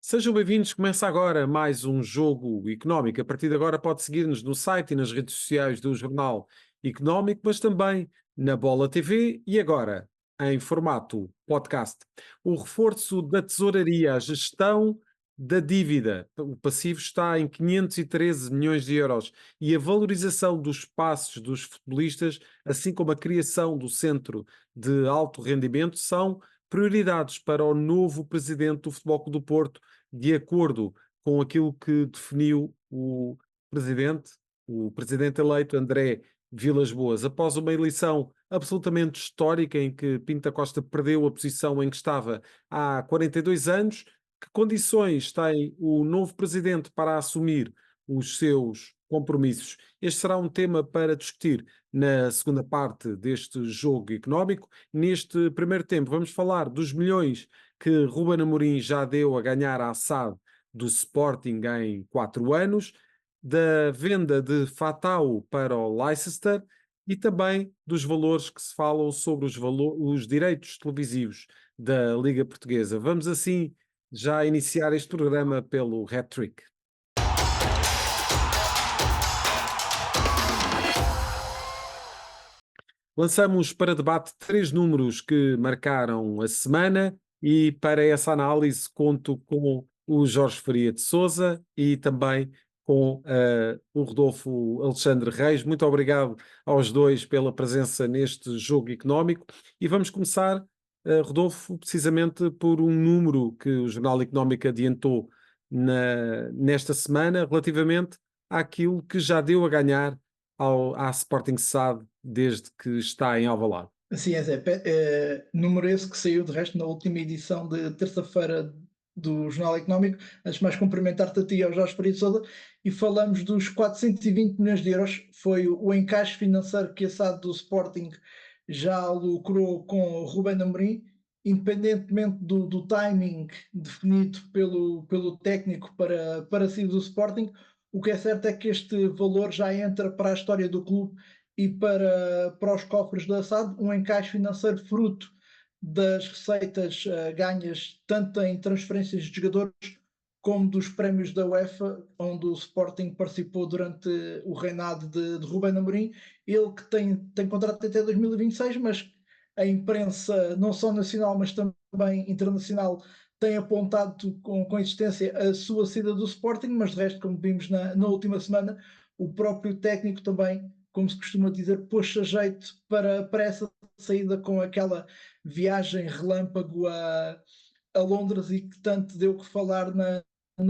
Sejam bem-vindos, começa agora mais um Jogo Económico. A partir de agora pode seguir-nos no site e nas redes sociais do Jornal Económico, mas também na Bola TV e agora em formato podcast. O reforço da tesouraria, a gestão da dívida. O passivo está em 513 milhões de euros e a valorização dos passos dos futebolistas, assim como a criação do centro de alto rendimento, são prioridades para o novo presidente do Futebol Clube do Porto, de acordo com aquilo que definiu presidente, o presidente eleito André Vilas Boas, após uma eleição absolutamente histórica em que Pinto da Costa perdeu a posição em que estava há 42 anos. Que condições tem o novo presidente para assumir os seus compromissos? Este será um tema para discutir na segunda parte deste jogo económico. Neste primeiro tempo, vamos falar dos milhões que Ruben Amorim já deu a ganhar à SAD do Sporting em 4 anos, da venda de Fatau para o Leicester e também dos valores que se falam sobre os direitos televisivos da Liga Portuguesa. Vamos assim já iniciar este programa pelo hat-trick. Lançamos para debate 3 números que marcaram a semana e para essa análise conto com o Jorge Faria de Sousa e também com o Rodolfo Alexandre Reis. Muito obrigado aos dois pela presença neste jogo económico e vamos começar, Rodolfo, precisamente por um número que o Jornal Económico adiantou nesta semana relativamente àquilo que já deu a ganhar à Sporting SAD desde que está em Alvalade. Assim é, Zé. Número esse que saiu, de resto, na última edição de terça-feira do Jornal Económico. Antes de mais, cumprimentar-te a ti e ao Jorge Faria de Sousa, e falamos dos 420 milhões de euros. Foi o encaixe financeiro que a SAD do Sporting já lucrou com o Ruben Amorim, independentemente do timing definido pelo técnico para sair do Sporting. O que é certo é que este valor já entra para a história do clube e para os cofres da SAD, um encaixe financeiro fruto das receitas ganhas tanto em transferências de jogadores como dos prémios da UEFA, onde o Sporting participou durante o reinado de Ruben Amorim. Ele que tem contrato até 2026, mas a imprensa, não só nacional, mas também internacional, tem apontado com insistência a sua saída do Sporting, mas de resto, como vimos na última semana, o próprio técnico também, como se costuma dizer, pôs-se a jeito para essa saída, com aquela viagem relâmpago a Londres e que tanto deu que falar na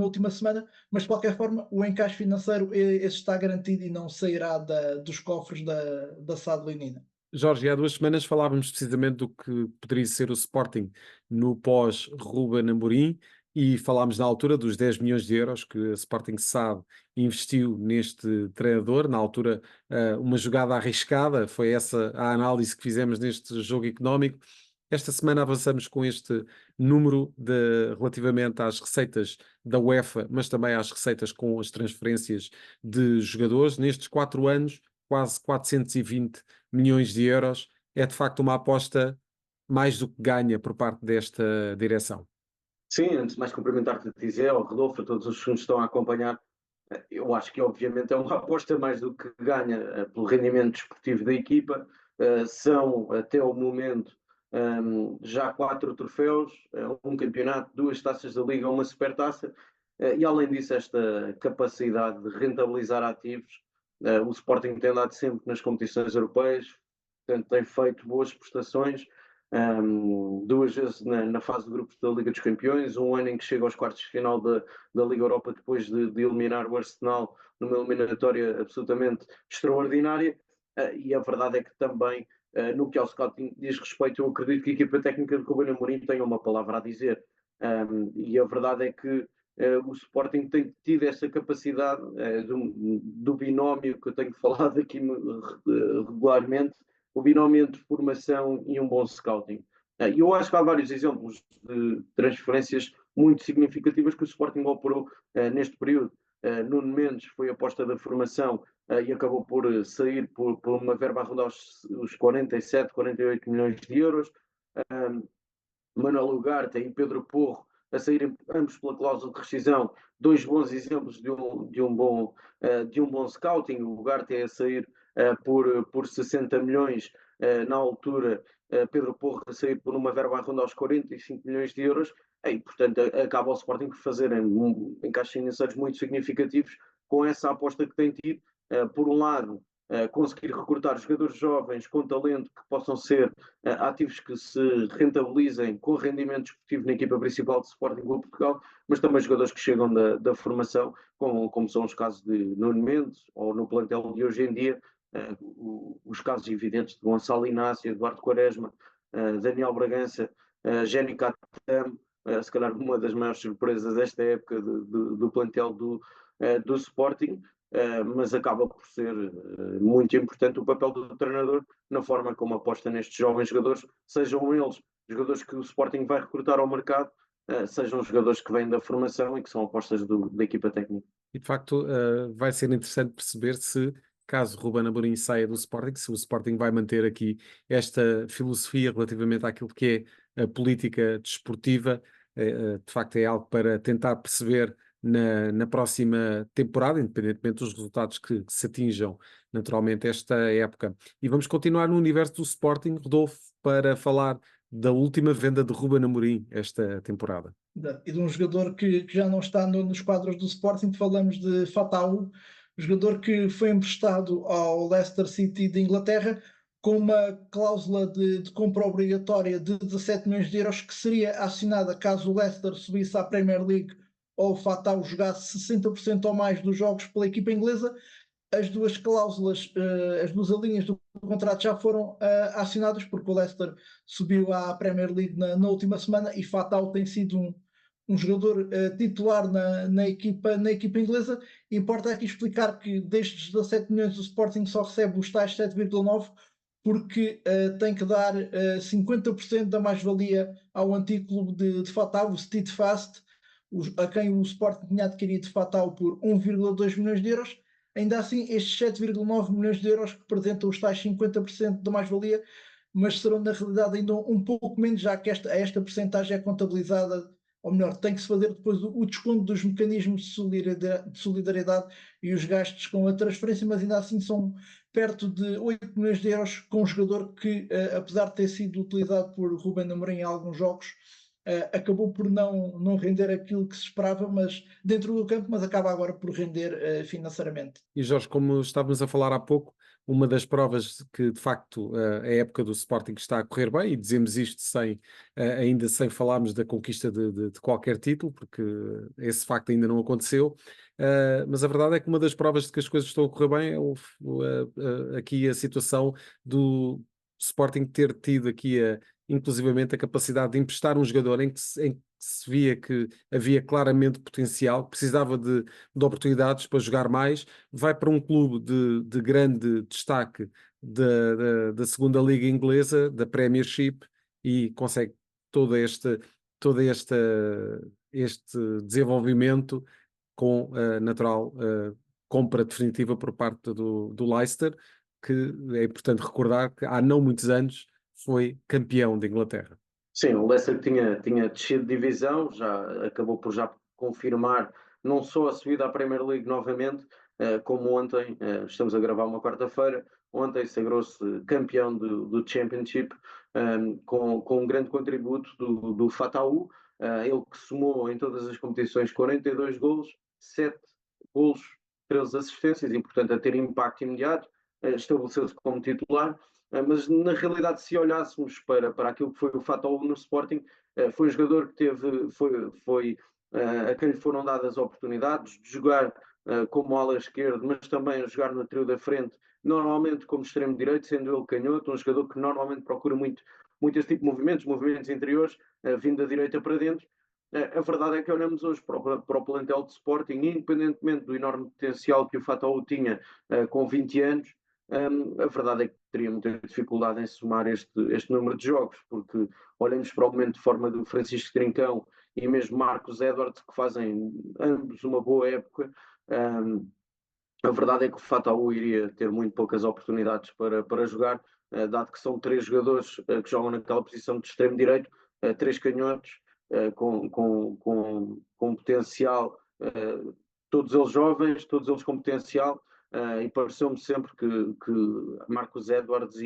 última semana. Mas de qualquer forma, o encaixe financeiro esse está garantido e não sairá dos cofres da SAD Leonina. Jorge, há 2 semanas falávamos precisamente do que poderia ser o Sporting no pós-Ruben Amorim e falámos na altura dos 10 milhões de euros que a Sporting SAD investiu neste treinador. Na altura, uma jogada arriscada, foi essa a análise que fizemos neste jogo económico. Esta semana avançamos com este número relativamente às receitas da UEFA, mas também às receitas com as transferências de jogadores. Nestes 4 anos, quase 420 milhões de euros, é de facto uma aposta mais do que ganha por parte desta direção. Sim, antes de mais cumprimentar-te a ti, ao Rodolfo, a todos os que nos estão a acompanhar. Eu acho que obviamente é uma aposta mais do que ganha pelo rendimento desportivo da equipa. São até o momento já 4 troféus, um campeonato, 2 taças da Liga, uma supertaça, e além disso esta capacidade de rentabilizar ativos. O Sporting tem andado sempre nas competições europeias, portanto tem feito boas prestações. 2 vezes na fase de grupos da Liga dos Campeões, um ano em que chega aos quartos de final da Liga Europa depois de eliminar o Arsenal numa eliminatória absolutamente extraordinária. E a verdade é que também, no que ao scouting diz respeito, eu acredito que a equipa técnica de Ruben Amorim tenha uma palavra a dizer. E a verdade é que o Sporting tem tido essa capacidade do binómio que eu tenho falado aqui regularmente, o binómio entre formação e um bom scouting. E eu acho que há vários exemplos de transferências muito significativas que o Sporting operou neste período. Nuno Mendes foi aposta da formação e acabou por sair por uma verba a rondar os 47, 48 milhões de euros. Manuel Ugarte e Pedro Porro a saírem ambos pela cláusula de rescisão, dois bons exemplos de um bom scouting. O Ugarte a sair por 60 milhões, na altura Pedro Porro a sair por uma verba a rondar aos 45 milhões de euros, e portanto acaba o Sporting por fazer encaixes financeiros muito significativos com essa aposta que tem tido. Por um lado, conseguir recrutar jogadores jovens com talento que possam ser ativos que se rentabilizem com rendimento desportivo na equipa principal do Sporting Clube de Portugal, mas também jogadores que chegam da formação, como são os casos de Nuno Mendes, ou no plantel de hoje em dia, os casos evidentes de Gonçalo Inácio, Eduardo Quaresma, Daniel Bragança, Jenny Catam, se calhar uma das maiores surpresas desta época do plantel do Sporting. Mas acaba por ser muito importante o papel do treinador na forma como aposta nestes jovens jogadores, sejam eles jogadores que o Sporting vai recrutar ao mercado, sejam jogadores que vêm da formação e que são apostas da equipa técnica. E de facto vai ser interessante perceber se, caso Ruben Amorim saia do Sporting, se o Sporting vai manter aqui esta filosofia relativamente àquilo que é a política desportiva. De facto é algo para tentar perceber na próxima temporada, independentemente dos resultados que se atinjam naturalmente esta época. E vamos continuar no universo do Sporting, Rodolfo, para falar da última venda de Ruben Amorim esta temporada. E de um jogador que já não está nos quadros do Sporting, falamos de Fatawu, jogador que foi emprestado ao Leicester City de Inglaterra com uma cláusula de compra obrigatória de 17 milhões de euros que seria assinada caso o Leicester subisse à Premier League ou o Fatawu jogasse 60% ou mais dos jogos pela equipa inglesa. As duas cláusulas, as duas linhas do contrato já foram assinadas, porque o Leicester subiu à Premier League na última semana e Fatawu tem sido um jogador titular na equipa inglesa. Importa aqui explicar que destes 17 milhões o Sporting só recebe os tais 7,9 porque tem que dar 50% da mais-valia ao antigo clube de Fatawu, o Steadfast, a quem o Sporting tinha adquirido de Fatawu por 1,2 milhões de euros. Ainda assim, estes 7,9 milhões de euros representam os tais 50% da mais-valia, mas serão na realidade ainda um pouco menos, já que esta percentagem é contabilizada, ou melhor, tem que se fazer depois o desconto dos mecanismos de solidariedade e os gastos com a transferência, mas ainda assim são perto de 8 milhões de euros com um jogador que, apesar de ter sido utilizado por Ruben Amorim em alguns jogos, acabou por não render aquilo que se esperava, mas dentro do campo, mas acaba agora por render financeiramente. E Jorge, como estávamos a falar há pouco, uma das provas que de facto a época do Sporting está a correr bem, e dizemos isto ainda sem falarmos da conquista de qualquer título, porque esse facto ainda não aconteceu, mas a verdade é que uma das provas de que as coisas estão a correr bem é aqui a situação do Sporting ter tido aqui inclusivamente a capacidade de emprestar um jogador em que se via que havia claramente potencial, que precisava de oportunidades para jogar mais, vai para um clube de grande destaque da segunda liga inglesa, da Premiership, e consegue todo este desenvolvimento com a natural compra definitiva por parte do Leicester, que é importante recordar que há não muitos anos foi campeão de Inglaterra. Sim, o Leicester tinha descido de divisão, já acabou por já confirmar não só a subida à Premier League novamente, como ontem, estamos a gravar uma quarta-feira, ontem sagrou-se campeão do Championship, com um grande contributo do Fatawu, ele que somou em todas as competições 42 golos, 7 golos, 13 assistências e, portanto, a ter impacto imediato, estabeleceu-se como titular. Mas na realidade, se olhássemos para aquilo que foi o Fatawu no Sporting, foi um jogador que foi a quem lhe foram dadas oportunidades de jogar como ala esquerdo, mas também a jogar no trio da frente, normalmente como extremo direito, sendo ele canhoto, um jogador que normalmente procura muito esse tipo de movimentos interiores, vindo da direita para dentro. A verdade é que olhamos hoje para o plantel de Sporting, independentemente do enorme potencial que o Fatawu tinha com 20 anos, a verdade é que teria muita dificuldade em somar este número de jogos, porque olhamos para o momento de forma do Francisco Trincão e mesmo Marcos Edwards, que fazem ambos uma boa época. A verdade é que o Fatawu iria ter muito poucas oportunidades para jogar, dado que são 3 jogadores que jogam naquela posição de extremo direito, 3 canhotos, com potencial, todos eles jovens, todos eles com potencial, e pareceu-me sempre que Marcos Edwards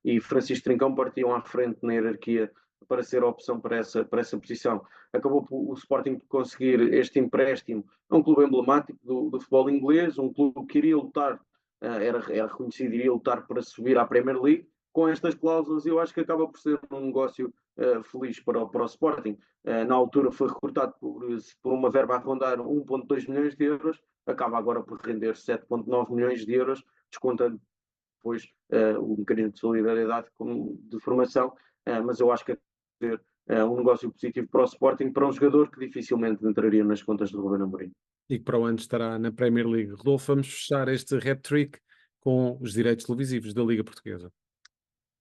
e Francisco Trincão partiam à frente na hierarquia para ser a opção para essa posição. Acabou o Sporting por conseguir este empréstimo a um clube emblemático do futebol inglês, um clube que iria lutar, era reconhecido, iria lutar para subir à Premier League. Com estas cláusulas, eu acho que acaba por ser um negócio feliz para o Sporting. Na altura foi recrutado por uma verba a rondar 1,2 milhões de euros, acaba agora por render 7,9 milhões de euros, descontando depois o mecanismo de solidariedade de formação, mas eu acho que é um negócio positivo para o Sporting, para um jogador que dificilmente entraria nas contas do Ruben Amorim. E que para o ano estará na Premier League. Rodolfo, vamos fechar este hat-trick com os direitos televisivos da Liga Portuguesa.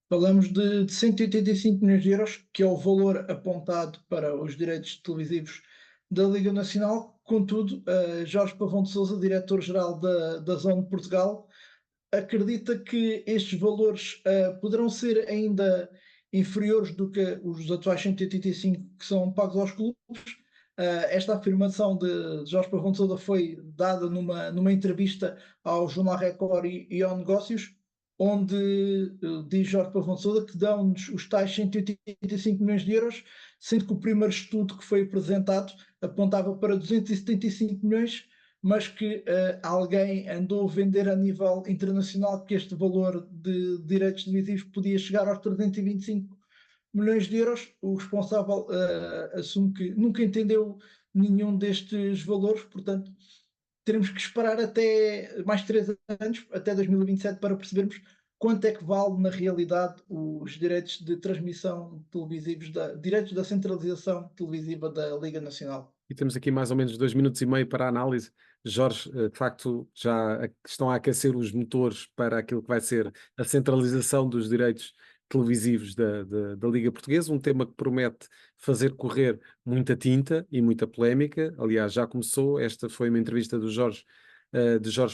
Falamos de 185 milhões de euros, que é o valor apontado para os direitos televisivos da Liga Nacional. Contudo, Jorge Pavão de Sousa, diretor-geral da Zone de Portugal, acredita que estes valores poderão ser ainda inferiores do que os atuais 185 que são pagos aos clubes. Esta afirmação de Jorge Pavão de Sousa foi dada numa entrevista ao Jornal Record e ao Negócios, onde diz Jorge Pavão de Sousa que dão-nos os tais 185 milhões de euros, sendo que o primeiro estudo que foi apresentado apontava para 275 milhões, mas que alguém andou a vender a nível internacional que este valor de direitos televisivos podia chegar aos 325 milhões de euros. O responsável assume que nunca entendeu nenhum destes valores, portanto teremos que esperar até mais 3 anos, até 2027, para percebermos quanto é que vale na realidade os direitos de transmissão televisivos, direitos da centralização televisiva da Liga Nacional. E temos aqui mais ou menos 2 minutos e meio para a análise. Jorge, de facto, já estão a aquecer os motores para aquilo que vai ser a centralização dos direitos televisivos da Liga Portuguesa, um tema que promete fazer correr muita tinta e muita polémica. Aliás, já começou. Esta foi uma entrevista de Jorge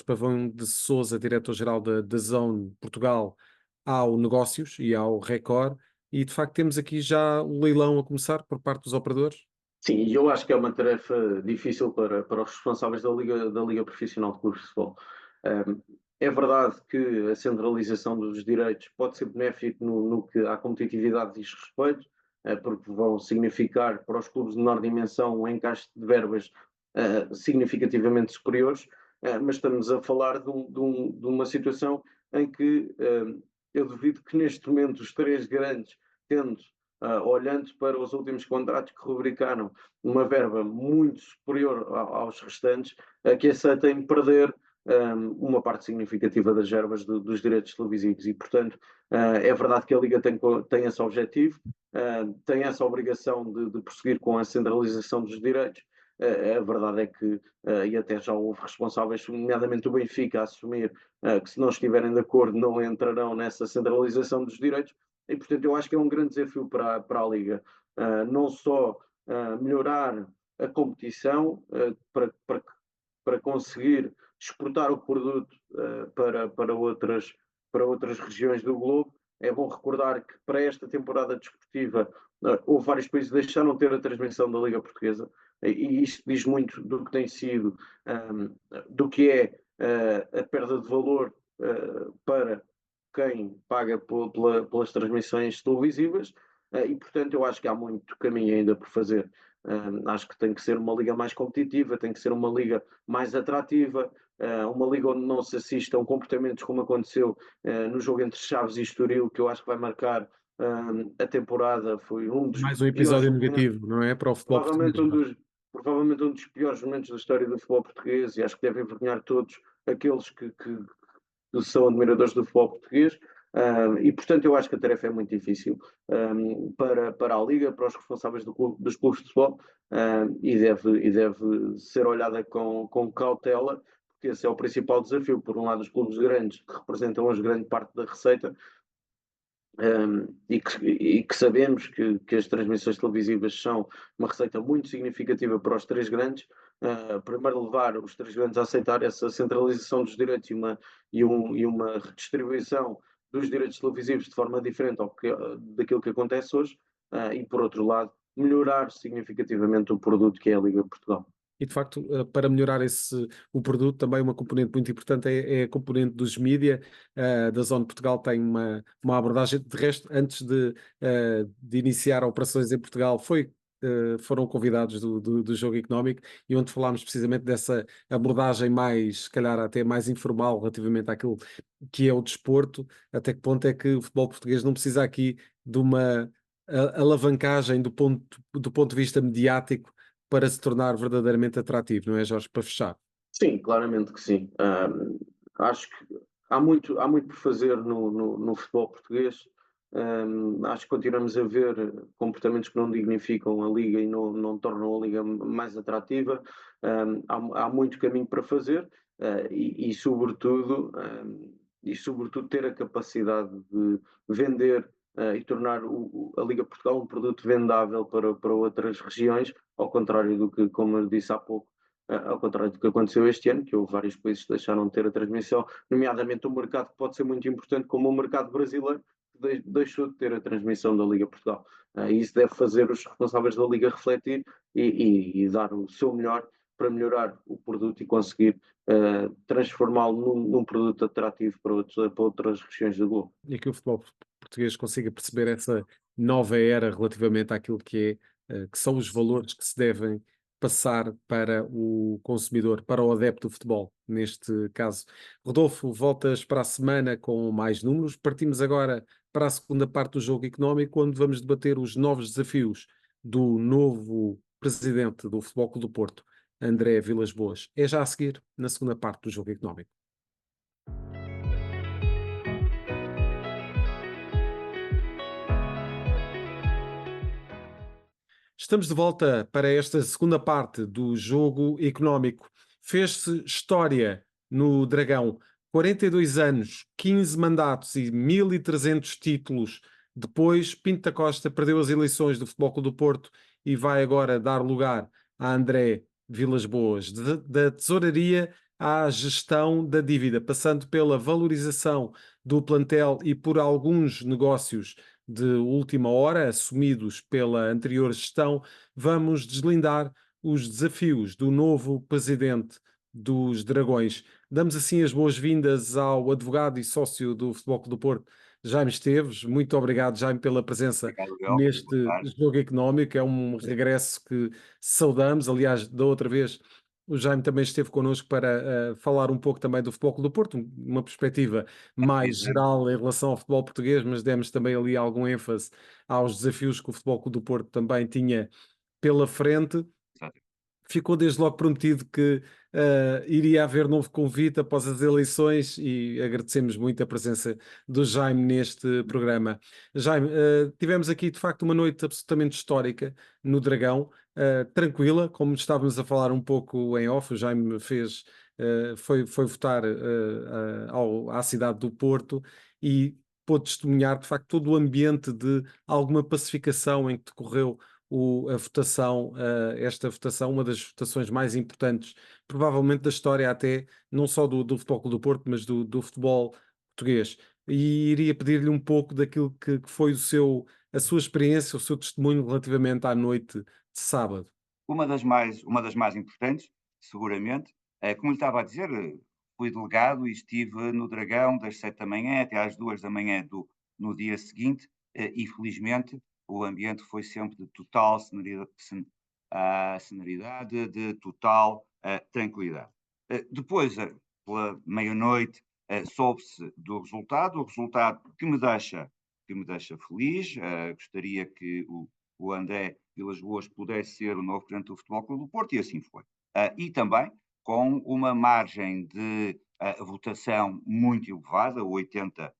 Pavão de Sousa, diretor-geral da Zone Portugal, ao Negócios e ao Record. E, de facto, temos aqui já o leilão a começar por parte dos operadores. Sim, eu acho que é uma tarefa difícil para os responsáveis da Liga Profissional de Clubes de Futebol. É verdade que a centralização dos direitos pode ser benéfico no que à competitividade diz respeito, porque vão significar para os clubes de menor dimensão um encaixe de verbas significativamente superiores, mas estamos a falar de uma situação em que eu duvido que neste momento os três grandes, olhando para os últimos contratos que rubricaram uma verba muito superior aos restantes, que aceitem perder uma parte significativa das verbas dos direitos televisivos. E, portanto, é verdade que a Liga tem esse objetivo, tem essa obrigação de prosseguir com a centralização dos direitos. A verdade é que, e até já houve responsáveis, nomeadamente o Benfica, a assumir que se não estiverem de acordo não entrarão nessa centralização dos direitos. E, portanto, eu acho que é um grande desafio para a Liga, não só melhorar a competição para conseguir exportar o produto para outras regiões do globo. É bom recordar que para esta temporada desportiva houve vários países que deixaram de ter a transmissão da Liga Portuguesa, e isto diz muito do que tem sido, do que é a perda de valor para quem paga pelas transmissões televisivas, e portanto eu acho que há muito caminho ainda por fazer. Acho que tem que ser uma liga mais competitiva, tem que ser uma liga mais atrativa, uma liga onde não se assistam comportamentos como aconteceu no jogo entre Chaves e Estoril, que eu acho que vai marcar a temporada. Foi Mais um episódio negativo, não é? Para o futebol português. Provavelmente um dos piores momentos da história do futebol português, e acho que deve envergonhar todos aqueles que são admiradores do futebol português. E portanto eu acho que a tarefa é muito difícil para a Liga, para os responsáveis dos clubes de futebol, e deve ser olhada com cautela, porque esse é o principal desafio. Por um lado, os clubes grandes, que representam hoje grande parte da receita, e que sabemos que as transmissões televisivas são uma receita muito significativa para os três grandes. Primeiro, levar os três grandes a aceitar essa centralização dos direitos e uma redistribuição dos direitos televisivos de forma diferente daquilo que acontece hoje, e por outro lado melhorar significativamente o produto que é a Liga Portugal. E de facto, para melhorar o produto, também uma componente muito importante é a componente dos mídia. Da Zone Portugal tem uma abordagem, de resto, antes de iniciar operações em Portugal, foram convidados do Jogo Económico, e onde falámos precisamente dessa abordagem mais, se calhar até mais informal, relativamente àquilo que é o desporto. Até que ponto é que o futebol português não precisa aqui de uma alavancagem do ponto de vista mediático para se tornar verdadeiramente atrativo, não é, Jorge? Para fechar. Sim, claramente que sim. Acho que há muito por fazer no futebol português. Acho que continuamos a ver comportamentos que não dignificam a liga e não tornam a liga mais atrativa. Há muito caminho para fazer, sobretudo ter a capacidade de vender e tornar a Liga Portugal um produto vendável para outras regiões, ao contrário do que, como eu disse há pouco, ao contrário do que aconteceu este ano, que houve vários países que deixaram de ter a transmissão, nomeadamente um mercado que pode ser muito importante, como o mercado brasileiro, que deixou de ter a transmissão da Liga Portugal. E isso deve fazer os responsáveis da Liga refletir e dar o seu melhor para melhorar o produto e conseguir transformá-lo num produto atrativo para outras regiões do globo. E que o futebol português consiga perceber essa nova era relativamente àquilo que são os valores que se devem passar para o consumidor, para o adepto do futebol, neste caso. Rodolfo, voltas para a semana com mais números. Partimos agora para a segunda parte do Jogo Económico, onde vamos debater os novos desafios do novo presidente do Futebol Clube do Porto, André Vilas-Boas. É já a seguir, na segunda parte do Jogo Económico. Estamos de volta para esta segunda parte do Jogo Económico. Fez-se história no Dragão. 42 anos, 15 mandatos e 1.300 títulos. Depois, Pinto da Costa perdeu as eleições do Futebol Clube do Porto e vai agora dar lugar a André Vilas-Boas. Da tesouraria à gestão da dívida, passando pela valorização do plantel e por alguns negócios de última hora, assumidos pela anterior gestão, vamos deslindar os desafios do novo presidente dos Dragões. Damos assim as boas-vindas ao advogado e sócio do Futebol Clube do Porto, Jaime Esteves. Muito obrigado, Jaime, pela presença Obrigado, Miguel. Boa neste tarde. Jogo Económico. É um regresso que saudamos. Aliás, da outra vez, o Jaime também esteve connosco para falar um pouco também do Futebol Clube do Porto, uma perspectiva mais Exato. geral em relação ao futebol português, mas demos também ali algum ênfase aos desafios que o Futebol Clube do Porto também tinha pela frente. Exato. Ficou desde logo prometido que iria haver novo convite após as eleições e agradecemos muito a presença do Jaime neste programa. Jaime, tivemos aqui de facto uma noite absolutamente histórica no Dragão, tranquila, como estávamos a falar um pouco em off. O Jaime foi votar à cidade do Porto e pôde testemunhar de facto todo o ambiente de alguma pacificação em que decorreu esta votação, uma das votações mais importantes, provavelmente da história até, não só do Futebol Clube do Porto, mas do futebol português. E iria pedir-lhe um pouco daquilo que foi a sua experiência, o seu testemunho relativamente à noite de sábado. Uma das mais importantes, seguramente, como lhe estava a dizer, fui delegado e estive no Dragão das 7 da manhã até às 2 da manhã no dia seguinte, e felizmente o ambiente foi sempre de total celeridade, de total tranquilidade. Depois, pela meia-noite, soube-se do resultado, o resultado que me deixa feliz. Gostaria que o André Vilas-Boas pudesse ser o novo presidente do Futebol Clube do Porto, e assim foi. E também com uma margem de votação muito elevada, 80%,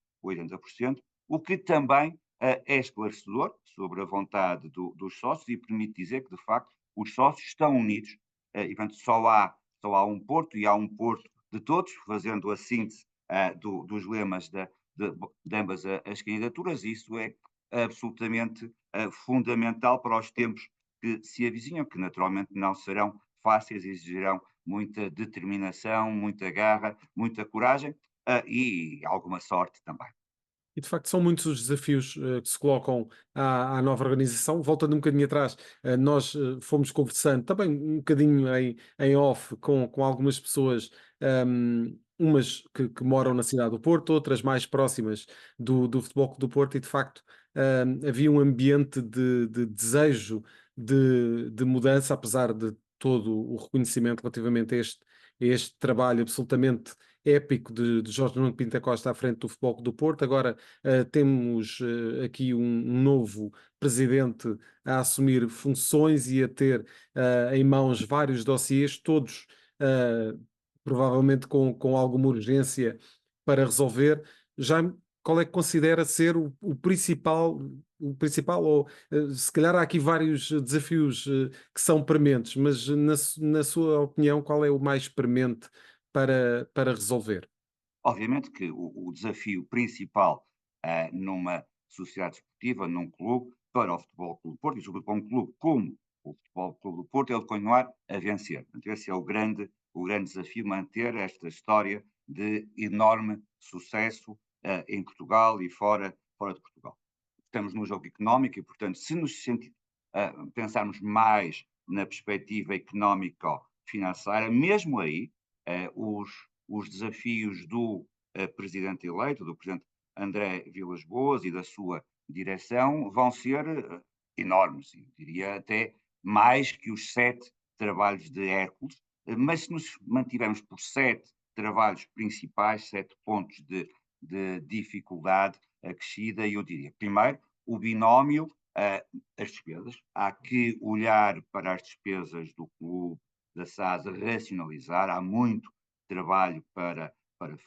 o que também é esclarecedor sobre a vontade dos sócios e permite dizer que, de facto, os sócios estão unidos, e, portanto, só há um Porto, e há um Porto de todos, fazendo a síntese dos lemas de ambas as candidaturas. Isso é absolutamente fundamental para os tempos que se avizinham, que naturalmente não serão fáceis, exigirão muita determinação, muita garra, muita coragem e alguma sorte também. E de facto são muitos os desafios que se colocam à nova organização. Voltando um bocadinho atrás, nós fomos conversando também um bocadinho em off com algumas pessoas, umas que moram na cidade do Porto, outras mais próximas do Futebol Clube do Porto, e de facto havia um ambiente de desejo de mudança, apesar de todo o reconhecimento relativamente a este trabalho absolutamente épico de Jorge Nuno Pinto da Costa à frente do Futebol Clube do Porto. Agora temos aqui um novo presidente a assumir funções e a ter em mãos vários dossiês, todos provavelmente com alguma urgência para resolver. Já qual é que considera ser o principal, ou se calhar há aqui vários desafios que são prementes, mas na sua opinião, qual é o mais premente para resolver? Obviamente que o desafio principal numa sociedade desportiva, num clube, para o Futebol Clube do Porto, e sobretudo para um clube como o Futebol Clube do Porto, é o de continuar a vencer. Portanto, esse é o grande desafio, manter esta história de enorme sucesso em Portugal e fora de Portugal. Estamos num jogo económico e, portanto, se nos pensarmos mais na perspectiva económico-financeira, mesmo aí, os desafios do presidente eleito, do presidente André Vilas Boas e da sua direção vão ser enormes, eu diria até mais que os 7 trabalhos de Hércules, mas se nos mantivermos por 7 trabalhos principais, 7 pontos de dificuldade acrescida, eu diria, primeiro, o binómio, as despesas. Há que olhar para as despesas do clube, da SAD, racionalizar, há muito trabalho para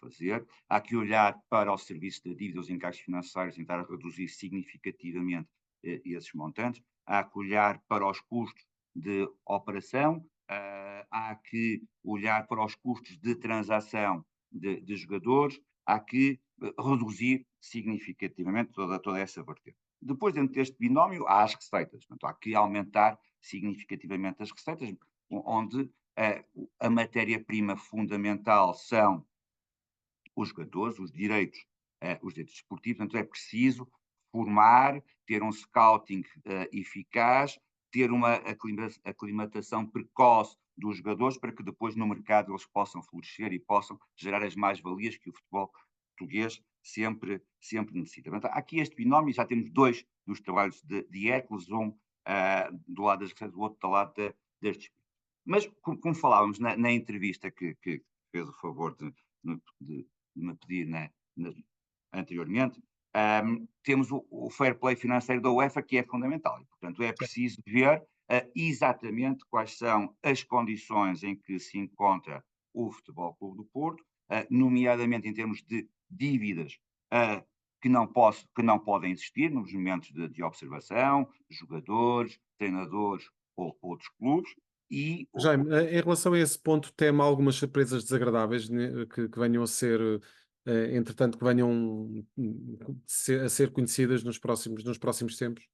fazer. Há que olhar para o serviço de dívida, os encargos financeiros, tentar reduzir significativamente esses montantes. Há que olhar para os custos de operação, há que olhar para os custos de transação de jogadores, há que reduzir significativamente toda essa vertente. Depois, dentro deste binómio, há as receitas. Portanto, há que aumentar significativamente as receitas, onde a matéria-prima fundamental são os jogadores, os direitos esportivos. Portanto, é preciso formar, ter um scouting eficaz, ter uma aclimatação precoce dos jogadores para que depois no mercado eles possam florescer e possam gerar as mais-valias que o futebol português sempre necessita. Portanto, aqui este binómio, já temos 2 dos trabalhos de Hércules, um do lado das receitas, do outro do lado das despesas. Mas, como falávamos na entrevista que fez o favor de me pedir anteriormente, temos o fair play financeiro da UEFA, que é fundamental. E, portanto, é preciso ver exatamente quais são as condições em que se encontra o Futebol Clube do Porto, nomeadamente em termos de dívidas que não podem existir nos momentos de observação, jogadores, treinadores ou outros clubes. Jaime, em relação a esse ponto, teme algumas surpresas desagradáveis, né, que venham a ser, entretanto, que venham a ser conhecidas nos próximos tempos?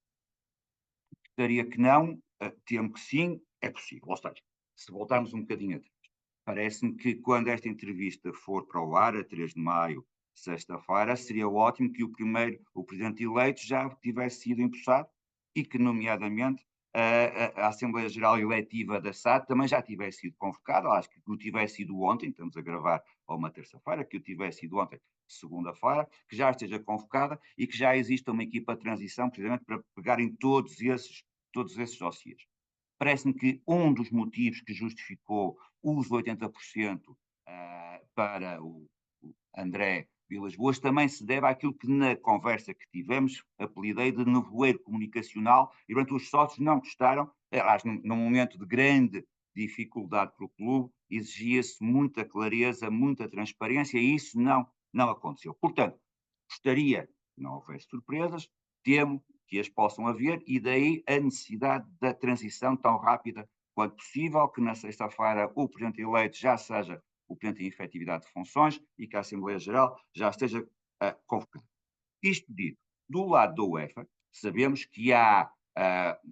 Gostaria que não, temo que sim, é possível. Ou seja, se voltarmos um bocadinho atrás, parece-me que quando esta entrevista for para o ar, a 3 de maio, sexta-feira, seria ótimo que o presidente eleito já tivesse sido empossado e que, nomeadamente, a Assembleia Geral Eletiva da SAD também já tivesse sido convocada. Acho que o tivesse sido ontem, estamos a gravar a uma terça-feira, que o tivesse sido ontem, segunda-feira, que já esteja convocada e que já exista uma equipa de transição, precisamente para pegarem todos esses dossiês. Parece-me que um dos motivos que justificou os 80% para o André Vilas Boas também se deve àquilo que na conversa que tivemos apelidei de nevoeiro comunicacional, e durante os sócios não gostaram, aliás, num momento de grande dificuldade para o clube, exigia-se muita clareza, muita transparência, e isso não aconteceu. Portanto, gostaria que não houvesse surpresas, temo que as possam haver, e daí a necessidade da transição tão rápida quanto possível, que na sexta-feira o presidente eleito já seja o presidente em efetividade de funções e que a Assembleia Geral já esteja convocada. Isto dito, do lado da UEFA, sabemos que há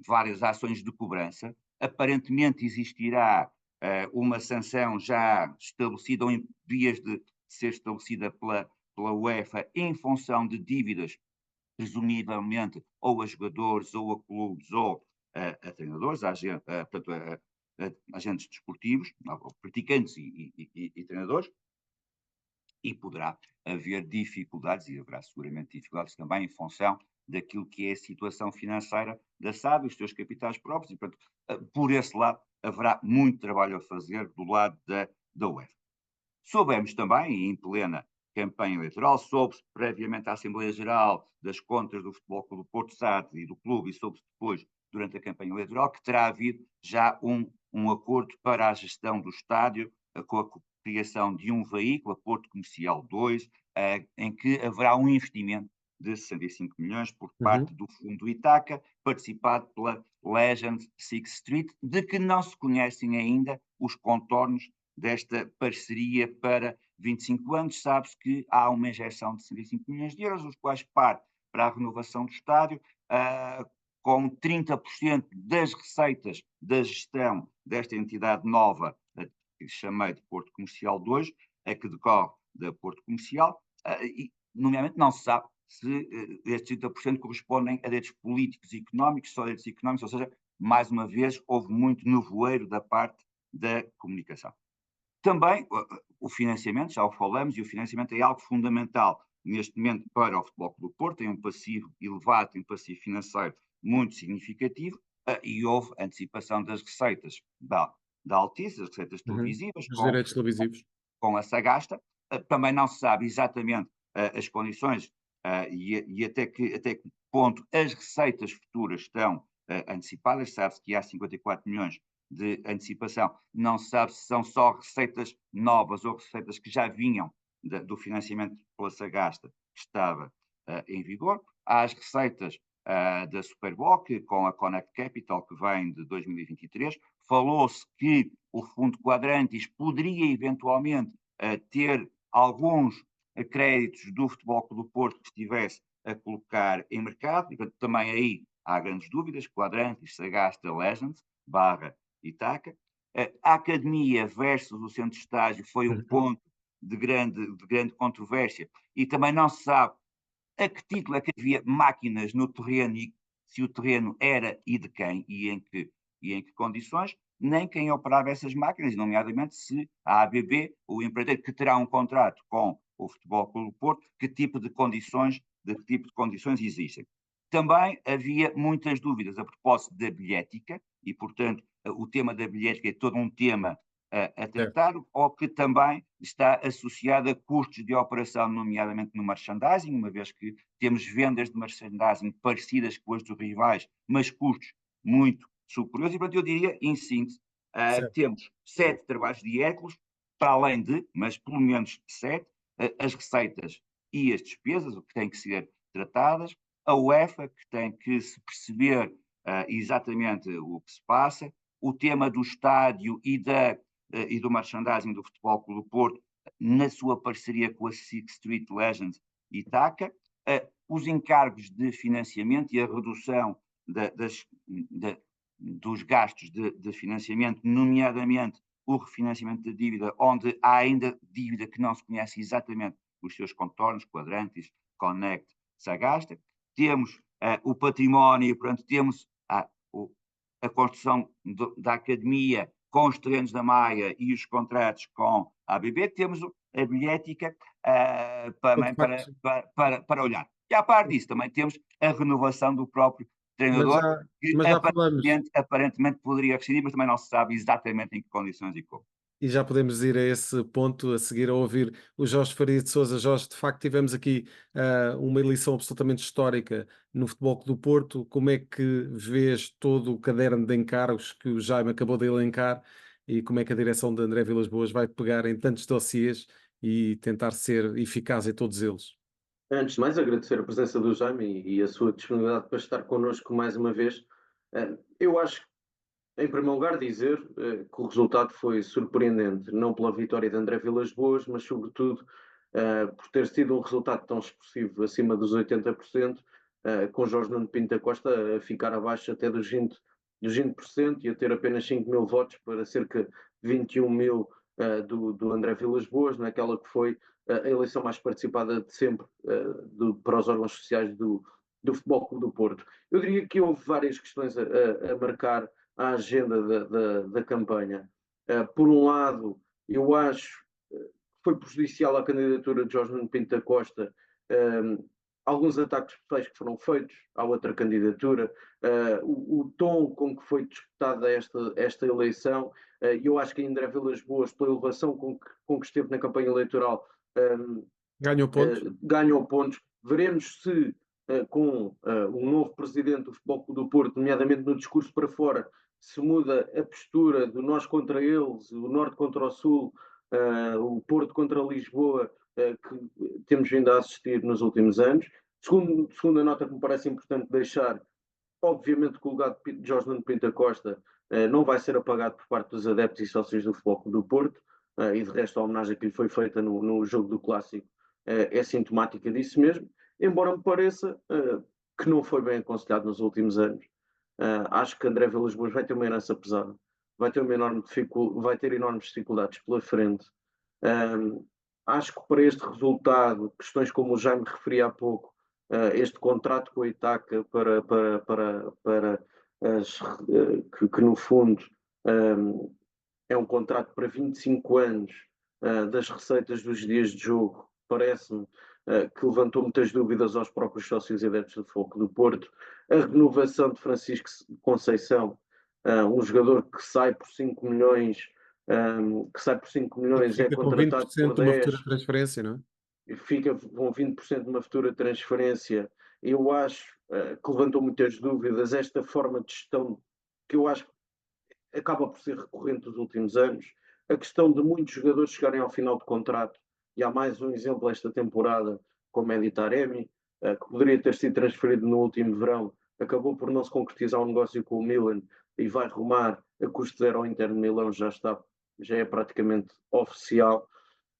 várias ações de cobrança, aparentemente existirá uma sanção já estabelecida ou em vias de ser estabelecida pela pela UEFA em função de dívidas, presumivelmente, ou a jogadores, ou a clubes, ou a treinadores, portanto, a agentes desportivos, ou praticantes e treinadores, e poderá haver dificuldades, e haverá seguramente dificuldades também em função daquilo que é a situação financeira da SAD, os seus capitais próprios, e portanto, por esse lado, haverá muito trabalho a fazer do lado da UEFA. Soubemos também, em plena campanha eleitoral, soube-se previamente à Assembleia Geral das contas do Futebol Clube do Porto SAD e do clube, e soube-se depois, durante a campanha eleitoral, que terá havido já um acordo para a gestão do estádio, com a criação de um veículo, a Porto Comercial 2, em que haverá um investimento de 65 milhões por parte do Fundo Itaca, participado pela Legend Sixth Street, de que não se conhecem ainda os contornos desta parceria para 25 anos. Sabe-se que há uma injeção de 65 milhões de euros, os quais parte para a renovação do estádio, com 30% das receitas da gestão desta entidade nova, que chamei de Porto Comercial 2, a que decorre da Porto Comercial, e, nomeadamente, não se sabe se estes 30% correspondem a direitos políticos e económicos, só direitos económicos, ou seja, mais uma vez, houve muito nevoeiro da parte da comunicação. Também o financiamento, já o falamos, e o financiamento é algo fundamental neste momento para o Futebol Clube do Porto, tem um passivo elevado, tem um passivo financeiro muito significativo, e houve antecipação das receitas da Altice, das receitas televisivas, Os direitos televisivos. com a Sagasta. Também não se sabe exatamente as condições e até que ponto as receitas futuras estão antecipadas. Sabe-se que há 54 milhões de antecipação. Não se sabe se são só receitas novas ou receitas que já vinham do financiamento pela Sagasta que estava em vigor. Há as receitas da Superboc, com a Connect Capital, que vem de 2023. Falou-se que o Fundo Quadrantis poderia eventualmente ter alguns créditos do Futebol Clube do Porto que estivesse a colocar em mercado, e portanto, também aí há grandes dúvidas. Quadrantis, Sagasta, Legends, Itaca. A academia versus o centro de estágio foi um ponto de grande controvérsia, e também não se sabe a que título é que havia máquinas no terreno, e se o terreno era e de quem e em que condições, nem quem operava essas máquinas, nomeadamente se a ABB, o empreiteiro que terá um contrato com o Futebol Clube do Porto, que tipo de condições existem. Também havia muitas dúvidas a propósito da bilhética, e, portanto, o tema da bilhética é todo um tema a tratar, ou que também está associado a custos de operação, nomeadamente no merchandising, uma vez que temos vendas de merchandising parecidas com as dos rivais, mas custos muito superiores. E, portanto, eu diria, em síntese, temos 7 trabalhos de Hércules, para além de, mas pelo menos 7, as receitas e as despesas, o que têm que ser tratadas, a UEFA, que tem que se perceber exatamente o que se passa, o tema do estádio e do merchandising do Futebol Clube do Porto, na sua parceria com a Sixth Street Legends e Itaca, os encargos de financiamento e a redução dos gastos de financiamento, nomeadamente o refinanciamento da dívida, onde há ainda dívida que não se conhece exatamente os seus contornos, Quadrantis, Connect, Sagasta. Temos o património, portanto, temos a construção da academia com os terrenos da Maia e os contratos com a ABB. Temos a bilhética para olhar. E à parte disso, também temos a renovação do próprio treinador, que aparentemente poderia rescindir, mas também não se sabe exatamente em que condições e como. E já podemos ir a esse ponto a seguir a ouvir o Jorge Faria de Sousa. Jorge, de facto tivemos aqui uma eleição absolutamente histórica no Futebol Clube do Porto. Como é que vês todo o caderno de encargos que o Jaime acabou de elencar, e como é que a direção de André Vilas-Boas vai pegar em tantos dossiês e tentar ser eficaz em todos eles? Antes de mais, agradecer a presença do Jaime e a sua disponibilidade para estar connosco mais uma vez. Eu acho, em primeiro lugar, dizer que o resultado foi surpreendente, não pela vitória de André Vilas-Boas, mas sobretudo por ter sido um resultado tão expressivo, acima dos 80%, com Jorge Nuno Pinto da Costa a ficar abaixo até dos 20% e a ter apenas 5 mil votos para cerca de 21 mil do André Vilas-Boas, naquela que foi a eleição mais participada de sempre para os órgãos sociais do Futebol Clube do Porto. Eu diria que houve várias questões a marcar a agenda da campanha. Por um lado, eu acho que foi prejudicial à candidatura de Jorge Nuno Pinto da Costa alguns ataques pessoais que foram feitos à outra candidatura, o tom com que foi disputada esta eleição, eu acho que André Vilas-Boas, pela elevação com que esteve na campanha eleitoral, Ganhou pontos. ganhou pontos. Veremos se com um novo presidente do Futebol Clube do Porto, nomeadamente no discurso para fora, se muda a postura do nós contra eles, o Norte contra o Sul, o Porto contra Lisboa, que temos vindo a assistir nos últimos anos. Segunda nota que me parece importante deixar, obviamente que o legado de Jorge Nuno Pinto da Costa não vai ser apagado por parte dos adeptos e sócios do Futebol Clube do Porto, e de resto a homenagem que lhe foi feita no jogo do Clássico é sintomática disso mesmo, embora me pareça que não foi bem aconselhado nos últimos anos. Acho que André Vilas-Boas vai ter uma herança pesada, vai ter enormes dificuldades pela frente. Acho que para este resultado, questões como o Jaime referia há pouco, este contrato com a Itaca que no fundo é um contrato para 25 anos das receitas dos dias de jogo, parece-me que levantou muitas dúvidas aos próprios sócios e adeptos do Futebol Clube do Porto. A renovação de Francisco Conceição, um jogador que sai por 5 milhões, é Fica com contratado 20% por de uma futura 10, transferência, não é? fica com 20% de uma futura transferência. Eu acho que levantou muitas dúvidas esta forma de gestão, que eu acho que acaba por ser recorrente nos últimos anos. A questão de muitos jogadores chegarem ao final de contrato, e há mais um exemplo esta temporada, como Mehdi Taremi, que poderia ter sido transferido no último verão, acabou por não se concretizar um negócio com o Milan e vai rumar a custo zero ao Inter de Milão, já é praticamente oficial.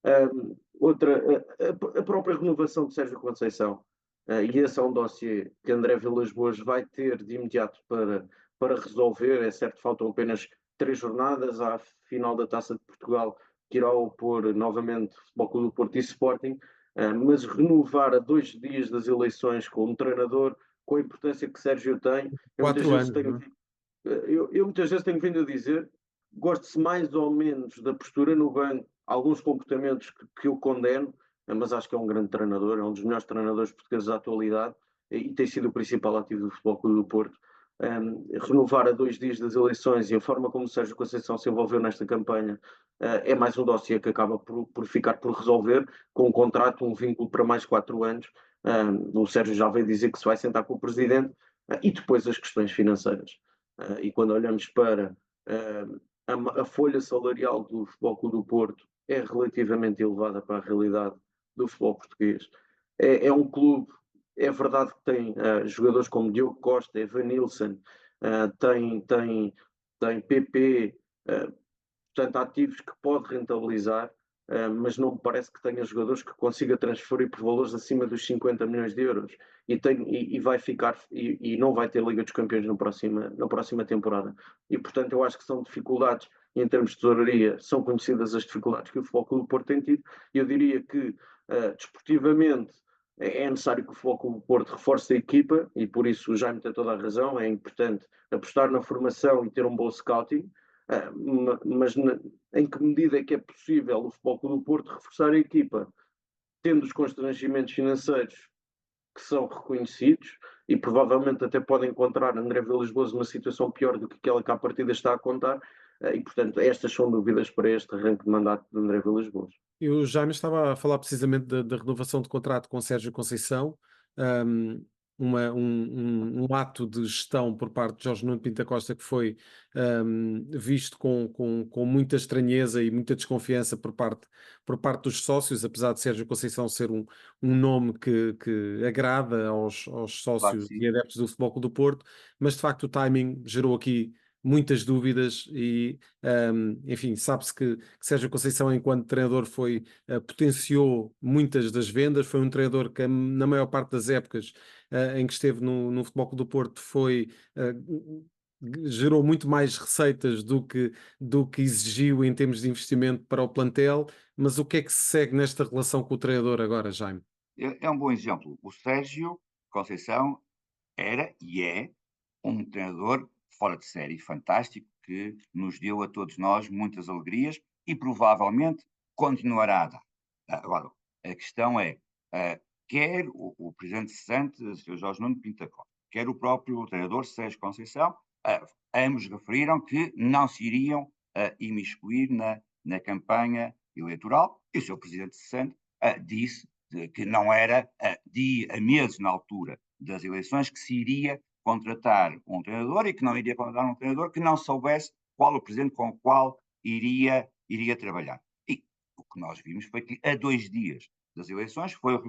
A própria renovação de Sérgio Conceição, e esse é um dossiê que André Vilas-Boas vai ter de imediato para resolver. É certo, faltam apenas 3 jornadas à final da Taça de Portugal, que irá opor novamente Futebol Clube do Porto e Sporting, mas renovar a 2 dias das eleições com um treinador, com a importância que Sérgio tem, 4 anos, não é? eu muitas vezes tenho vindo a dizer, gosto-se mais ou menos da postura no banco, alguns comportamentos que eu condeno, mas acho que é um grande treinador, é um dos melhores treinadores portugueses da atualidade e tem sido o principal ativo do Futebol Clube do Porto. Renovar a 2 dias das eleições e a forma como o Sérgio Conceição se envolveu nesta campanha é mais um dossiê que acaba por ficar por resolver, com um contrato, um vínculo para mais 4 anos. O Sérgio já veio dizer que se vai sentar com o Presidente, e depois as questões financeiras. E quando olhamos para a folha salarial do Futebol Clube do Porto, é relativamente elevada para a realidade do futebol português. É um clube, é verdade que tem jogadores como Diogo Costa, Evanilson, tem PP, portanto ativos que pode rentabilizar, mas não me parece que tenha jogadores que consiga transferir por valores acima dos 50 milhões de euros e vai ficar e não vai ter Liga dos Campeões na próxima temporada. E portanto eu acho que são dificuldades em termos de tesouraria, são conhecidas as dificuldades que o Futebol Clube do Porto tem tido. Eu diria que desportivamente é necessário que o Futebol Clube do Porto reforce a equipa, e por isso o Jaime tem toda a razão, é importante apostar na formação e ter um bom scouting. Mas em que medida é que é possível o Futebol Clube do Porto reforçar a equipa, tendo os constrangimentos financeiros que são reconhecidos e provavelmente até podem encontrar André Vilas-Boas numa situação pior do que aquela que à partida está a contar, e portanto estas são dúvidas para este arranque de mandato de André Vilas-Boas. E o Jaime estava a falar precisamente da renovação de contrato com Sérgio Conceição, um ato de gestão por parte de Jorge Nuno Pinto da Costa que foi visto com muita estranheza e muita desconfiança por parte dos sócios, apesar de Sérgio Conceição ser um nome que agrada aos sócios Claro, e adeptos do Futebol Clube do Porto, mas de facto o timing gerou aqui muitas dúvidas e, enfim, sabe-se que Sérgio Conceição, enquanto treinador, potenciou muitas das vendas, foi um treinador que, na maior parte das épocas em que esteve no Futebol Clube do Porto, gerou muito mais receitas do que exigiu em termos de investimento para o plantel, mas o que é que se segue nesta relação com o treinador agora, Jaime? É um bom exemplo. O Sérgio Conceição era e é um treinador fora de série, fantástico, que nos deu a todos nós muitas alegrias e provavelmente continuará a dar. Agora, a questão é, quer o presidente cessante, o Sr. Jorge Nuno Pinto da Costa, quer o próprio treinador Sérgio Conceição, ambos referiram que não se iriam imiscuir na campanha eleitoral, e o Sr. presidente cessante disse que não era a meses na altura das eleições que se iria contratar um treinador e que não iria contratar um treinador que não soubesse qual o presidente com o qual iria trabalhar. E o que nós vimos foi que a 2 dias das eleições foi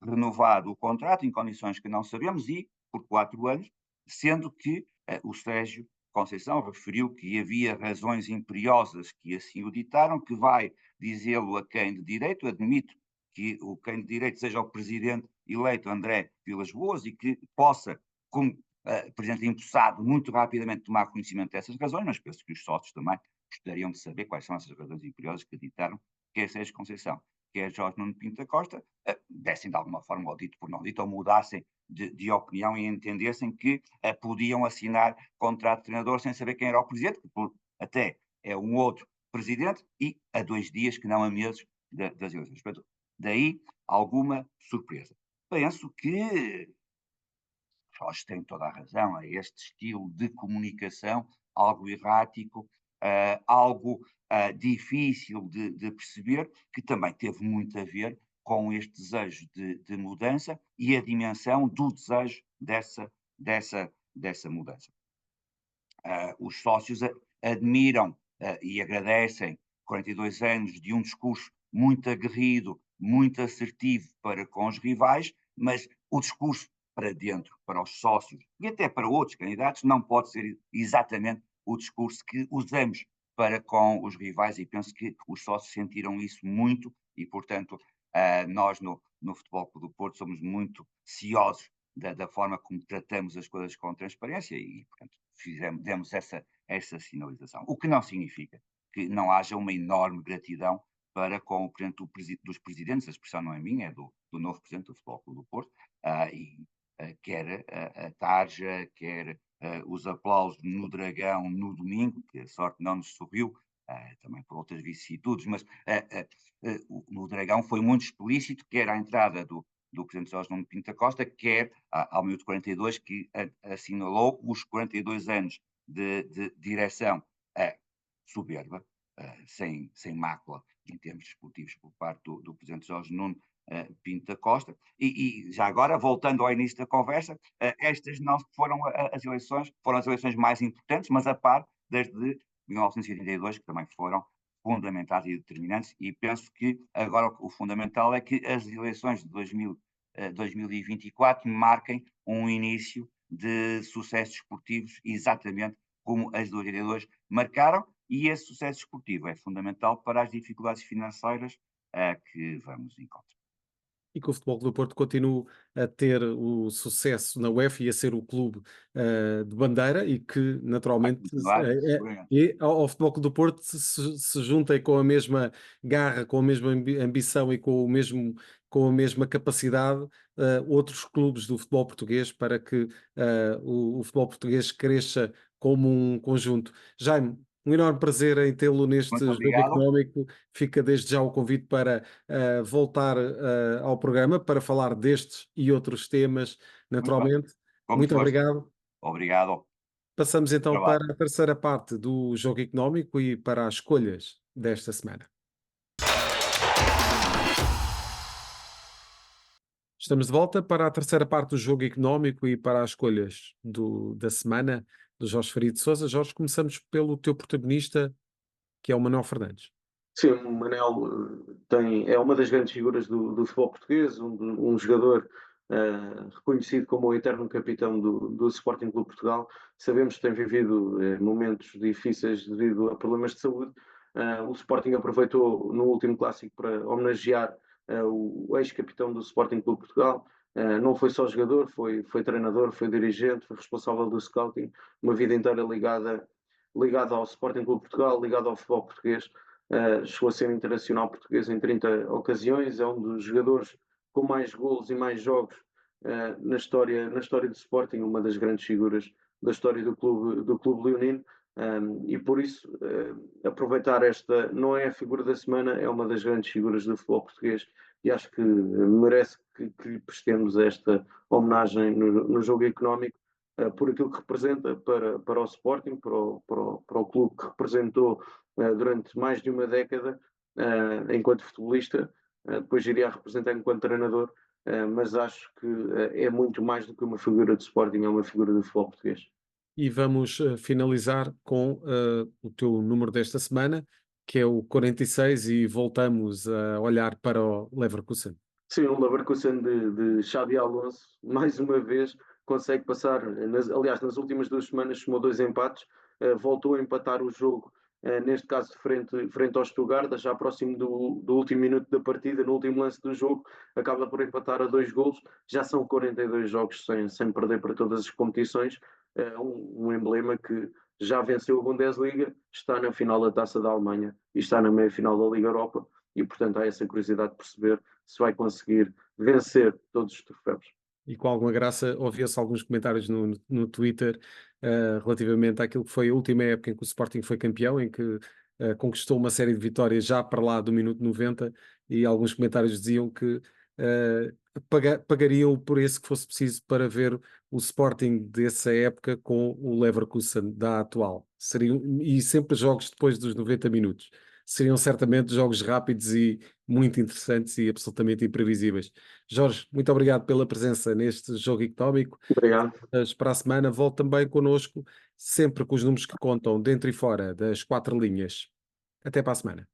renovado o contrato em condições que não sabemos e por 4 anos, sendo que o Sérgio Conceição referiu que havia razões imperiosas que assim o ditaram, que vai dizê-lo a quem de direito, admito que o quem de direito seja o presidente eleito André Vilas Boas e que possa, como presidente empossado, muito rapidamente tomar conhecimento dessas razões, mas penso que os sócios também gostariam de saber quais são essas razões imperiosas que ditaram quer Sérgio Conceição, quer Jorge Nuno Pinto da Costa, dessem de alguma forma, ou dito por não dito, ou mudassem de opinião e entendessem que podiam assinar contrato de treinador sem saber quem era o presidente, que até é um outro presidente, e a 2 dias, que não a meses das eleições. Portanto, daí alguma surpresa. Penso que Jorge tem toda a razão, é este estilo de comunicação algo errático, algo difícil de perceber, que também teve muito a ver com este desejo de mudança e a dimensão do desejo dessa mudança. Os sócios admiram e agradecem 42 anos de um discurso muito aguerrido, muito assertivo para com os rivais, mas o discurso para dentro, para os sócios e até para outros candidatos, não pode ser exatamente o discurso que usamos para com os rivais, e penso que os sócios sentiram isso muito e, portanto, nós no Futebol Clube do Porto somos muito ciosos da forma como tratamos as coisas com transparência e, portanto, demos essa sinalização. O que não significa que não haja uma enorme gratidão para com o presidente dos presidentes, a expressão não é minha, é do novo presidente do Futebol Clube do Porto, quer a tarja, quer os aplausos no Dragão no domingo, que a sorte não nos sorriu, também por outras vicissitudes, mas no Dragão foi muito explícito, quer à entrada do presidente Jorge Nuno Pinto da Costa, quer ao minuto 42, que assinalou os 42 anos de direção soberba, sem mácula em termos desportivos por parte do presidente Jorge Nuno Pinto da Costa. E já agora, voltando ao início da conversa, estas não foram as eleições mais importantes, mas a par das de 1982, que também foram fundamentais e determinantes, e penso que agora o fundamental é que as eleições de 2024 marquem um início de sucessos esportivos exatamente como as de 82 marcaram, e esse sucesso esportivo é fundamental para as dificuldades financeiras que vamos encontrar. E que o Futebol Clube do Porto continue a ter o sucesso na UEFA e a ser o clube de bandeira e que naturalmente ao Futebol Clube do Porto se juntem com a mesma garra, com a mesma ambição e com a mesma capacidade outros clubes do futebol português para que o futebol português cresça como um conjunto. Jaime, um enorme prazer em tê-lo neste jogo económico. Fica desde já o convite para voltar ao programa para falar destes e outros temas, naturalmente. Muito obrigado. Obrigado. Passamos então para a terceira parte do jogo económico e para as escolhas desta semana. Estamos de volta para a terceira parte do jogo económico e para as escolhas da semana do Jorge Faria de Sousa. Jorge, começamos pelo teu protagonista, que é o Manuel Fernandes. Sim, o Manel é uma das grandes figuras do futebol português, um jogador reconhecido como o eterno capitão do Sporting Clube Portugal. Sabemos que tem vivido momentos difíceis devido a problemas de saúde. O Sporting aproveitou no último clássico para homenagear o ex-capitão do Sporting Clube Portugal. Não foi só jogador, foi treinador, foi dirigente, foi responsável do scouting, uma vida inteira ligada ao Sporting Clube de Portugal, ligado ao futebol português. Chegou a ser internacional português em 30 ocasiões, é um dos jogadores com mais golos e mais jogos na história do Sporting, uma das grandes figuras da história do clube leonino. E por isso, aproveitar esta, não é a figura da semana, é uma das grandes figuras do futebol português e acho que merece que lhe prestemos esta homenagem no jogo económico, por aquilo que representa para o Sporting, para o clube que representou durante mais de uma década enquanto futebolista, depois iria representar enquanto treinador, mas acho que é muito mais do que uma figura de Sporting, é uma figura do futebol português. E vamos finalizar com o teu número desta semana, que é o 46, e voltamos a olhar para o Leverkusen. Sim, o Leverkusen de Xabi Alonso, mais uma vez, consegue passar, aliás, nas últimas 2 semanas somou 2 empates, voltou a empatar o jogo, neste caso frente ao Stuttgart, já próximo do último minuto da partida, no último lance do jogo, acaba por empatar a 2 golos, já são 42 jogos sem perder para todas as competições, um emblema que já venceu a Bundesliga, está na final da Taça da Alemanha e está na meia-final da Liga Europa, e portanto há essa curiosidade de perceber se vai conseguir vencer todos os troféus. E com alguma graça ouviu-se alguns comentários no Twitter relativamente àquilo que foi a última época em que o Sporting foi campeão, em que conquistou uma série de vitórias já para lá do minuto 90, e alguns comentários diziam que pagariam por esse que fosse preciso para ver o Sporting dessa época com o Leverkusen da atual. E sempre jogos depois dos 90 minutos. Seriam certamente jogos rápidos e muito interessantes e absolutamente imprevisíveis. Jorge, muito obrigado pela presença neste jogo económico. Obrigado. Para a semana, volte também connosco, sempre com os números que contam dentro e fora das 4 linhas. Até para a semana.